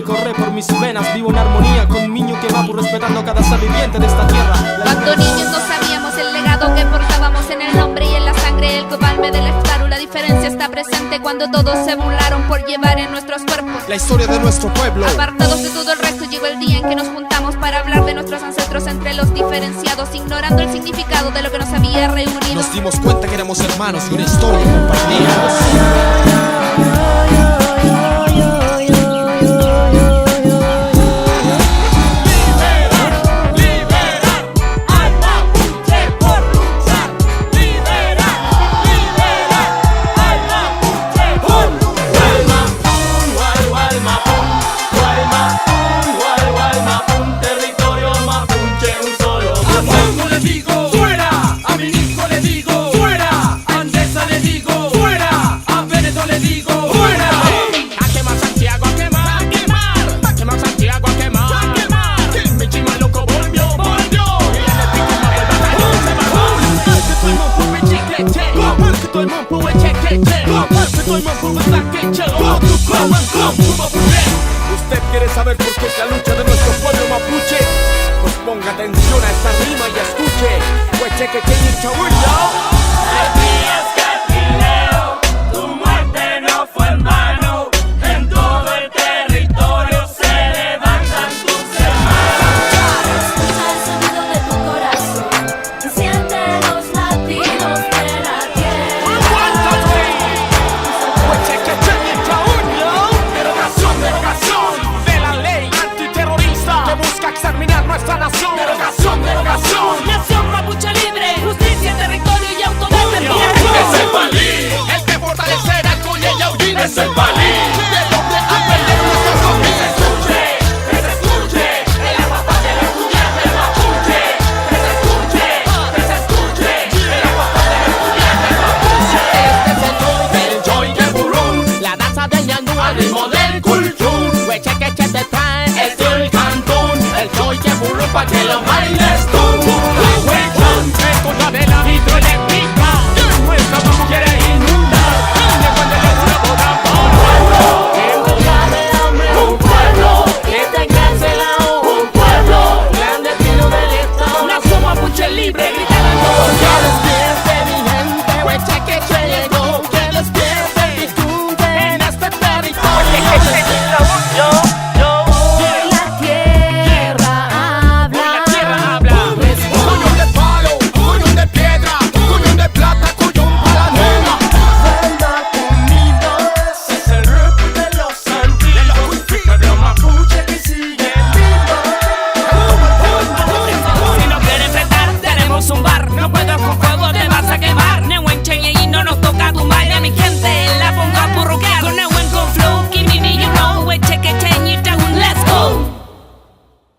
sangre corre por mis venas. Vivo en armonía con Miño que va respetando cada ser viviente de esta tierra. Cuando niños no sabíamos el legado que portábamos en el nombre y en la sangre. El cobalme del Eftaru, la diferencia está presente cuando todos se burlaron por llevar en nuestros cuerpos la historia de nuestro pueblo. Apartados de todo el resto, llegó el día en que nos juntamos para hablar de nuestros ancestros entre los diferenciados, ignorando el significado de lo que nos había reunido. Nos dimos cuenta que éramos hermanos y una historia compartida. ¿Usted quiere saber por qué es la lucha de nuestro pueblo mapuche? Pues ponga atención a esta rima y escuche. Pues cheque que ni chabulla. Nuestra nación.